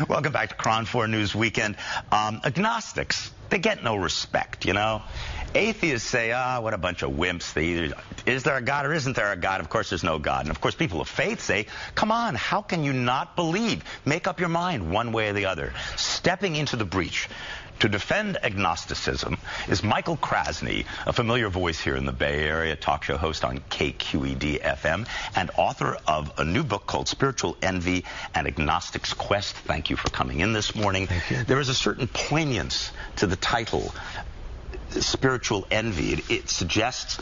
Welcome back to Cron 4 News Weekend. Agnostics, they get no respect, you know. Atheists say, what a bunch of wimps. Is there a God or isn't there a God? Of course there's no God. And of course people of faith say, come on, how can you not believe? Make up your mind one way or the other. Stepping into the breach to defend agnosticism is Michael Krasny, a familiar voice here in the Bay Area, talk show host on KQED FM, and author of a new book called Spiritual Envy and Agnostic's Quest. Thank you for coming in this morning. Thank you. There is a certain poignance to the title, Spiritual Envy. It suggests,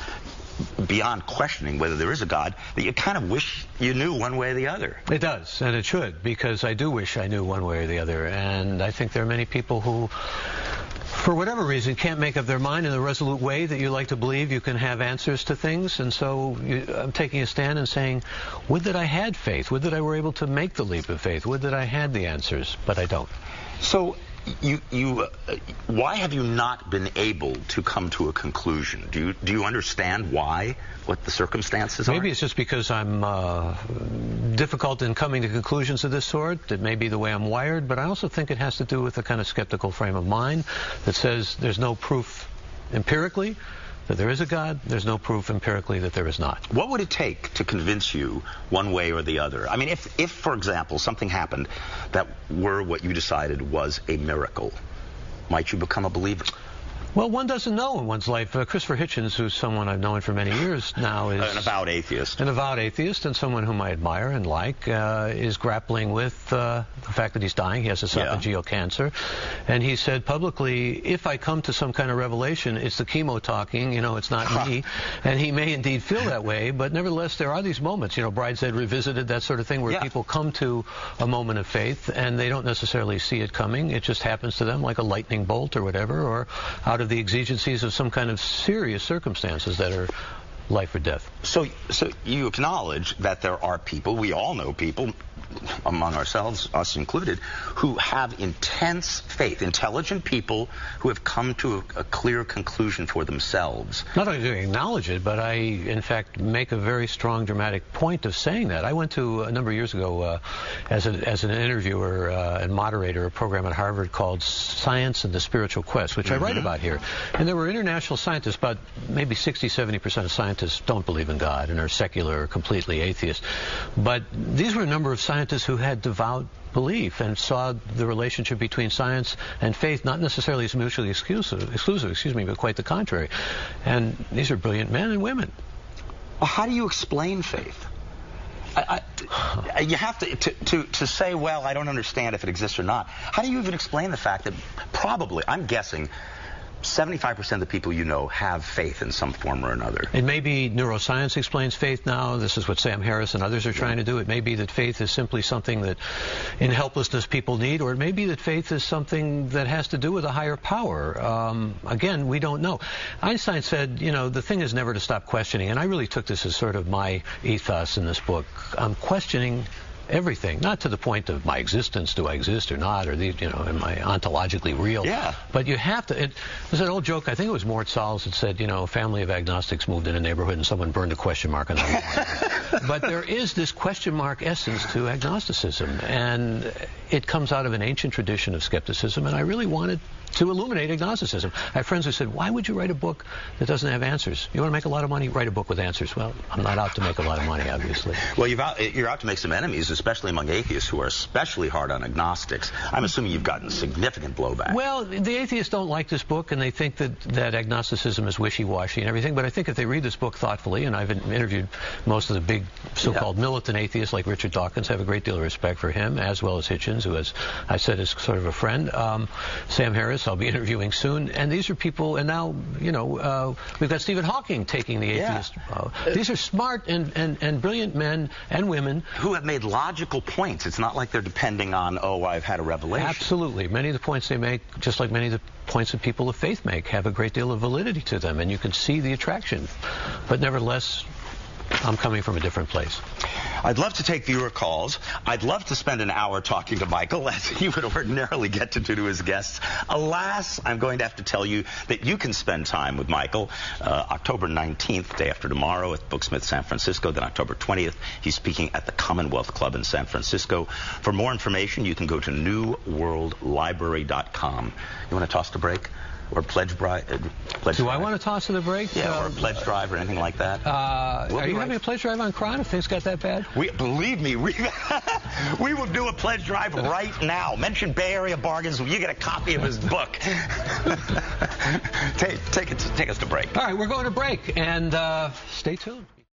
beyond questioning whether there is a God, that you kind of wish you knew one way or the other. It does, and it should, because I do wish I knew one way or the other. And I think there are many people who, for whatever reason, can't make up their mind in the resolute way that you like to believe you can have answers to things. And so I'm taking a stand and saying, would that I had faith, would that I were able to make the leap of faith, would that I had the answers, but I don't. So why have you not been able to come to a conclusion? Do you understand why? What the circumstances are? Maybe it's just because I'm difficult in coming to conclusions of this sort. It may be the way I'm wired, but I also think it has to do with a kind of skeptical frame of mind that says there's no proof empirically that there is a God, there's no proof empirically that there is not. What would it take to convince you one way or the other? I mean, if for example, something happened that were what you decided was a miracle, might you become a believer? Well, one doesn't know in one's life. Christopher Hitchens, who's someone I've known for many years now, is an avowed atheist. An avowed atheist, and someone whom I admire and like, is grappling with the fact that he's dying. He has esophageal cancer. And he said publicly, if I come to some kind of revelation, it's the chemo talking, you know, it's not me. And he may indeed feel that way, but nevertheless, there are these moments, you know, Brideshead Revisited, that sort of thing, where people come to a moment of faith, and they don't necessarily see it coming. It just happens to them like a lightning bolt or whatever, or out of the exigencies of some kind of serious circumstances that are life or death. So you acknowledge that there are people, we all know people, among ourselves, us included, who have intense faith, intelligent people who have come to a clear conclusion for themselves. Not only do I acknowledge it, but I, in fact, make a very strong dramatic point of saying that. I went to, a number of years ago, as an interviewer and moderator, a program at Harvard called Science and the Spiritual Quest, which I write about here. And there were international scientists, about maybe 60-70% of scientists don't believe in God and are secular or completely atheist. But these were a number of scientists who had devout belief and saw the relationship between science and faith not necessarily as mutually exclusive, but quite the contrary. And these are brilliant men and women. Well, how do you explain faith? You have to say, well, I don't understand if it exists or not. How do you even explain the fact that probably, I'm guessing, 75% of the people you know have faith in some form or another? It may be neuroscience explains faith now. This is what Sam Harris and others are trying to do. It may be that faith is simply something that in helplessness people need, or it may be that faith is something that has to do with a higher power. Again, we don't know. Einstein said, you know, the thing is never to stop questioning, and I really took this as sort of my ethos in this book. I'm questioning everything, not to the point of my existence, do I exist or not, or am I ontologically real? Yeah. But you have to. It was an old joke. I think it was Mort Salz that said, you know, a family of agnostics moved in a neighborhood and someone burned a question mark on that. But there is this question mark essence to agnosticism, and it comes out of an ancient tradition of skepticism, and I really wanted to illuminate agnosticism. I have friends who said, why would you write a book that doesn't have answers? You want to make a lot of money? Write a book with answers. Well, I'm not out to make a lot of money, obviously. Well, you're out to make some enemies, especially among atheists who are especially hard on agnostics. I'm assuming you've gotten significant blowback. Well, the atheists don't like this book, and they think that agnosticism is wishy-washy and everything, but I think if they read this book thoughtfully, and I've interviewed most of the big so-called militant atheists like Richard Dawkins, I have a great deal of respect for him, as well as Hitchens, who, as I said, is sort of a friend. Sam Harris, I'll be interviewing soon, and these are people, and now, you know, we've got Stephen Hawking taking the atheist. These are smart and brilliant men and women who have made logical points. It's not like they're depending on, oh, I've had a revelation. Absolutely. Many of the points they make, just like many of the points that people of faith make, have a great deal of validity to them, and you can see the attraction. But nevertheless, I'm coming from a different place. I'd love to take viewer calls. I'd love to spend an hour talking to Michael, as he would ordinarily get to do to his guests. Alas, I'm going to have to tell you that you can spend time with Michael October 19th, day after tomorrow, at Booksmith San Francisco. Then October 20th, he's speaking at the Commonwealth Club in San Francisco. For more information, you can go to newworldlibrary.com. You want to toss the break? Or pledge drive? Do I want to toss to the break? Yeah, or a pledge drive or anything like that. Are you having a pledge drive on Kron if things got that bad? Believe me, we will do a pledge drive right now. Mention Bay Area Bargains, you get a copy of his book. Take us to break. All right, we're going to break, and stay tuned.